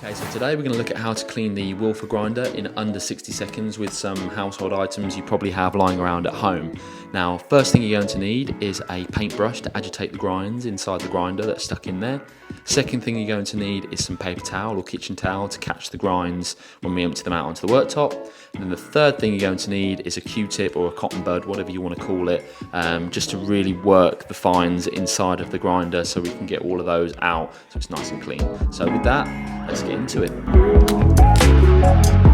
Okay, so today we're going to look at how to clean the Wilfa grinder in under 60 seconds with some household items you probably have lying around at home. Now, first thing you're going to need is a paintbrush to agitate the grinds inside the grinder that's stuck in there. Second thing you're going to need is some paper towel or kitchen towel to catch the grinds when we empty them out onto the worktop. And then the third thing you're going to need is a Q-tip or a cotton bud, whatever you want to call it, just to really work the fines inside of the grinder so we can get all of those out so it's nice and clean. So with that, let's get into it.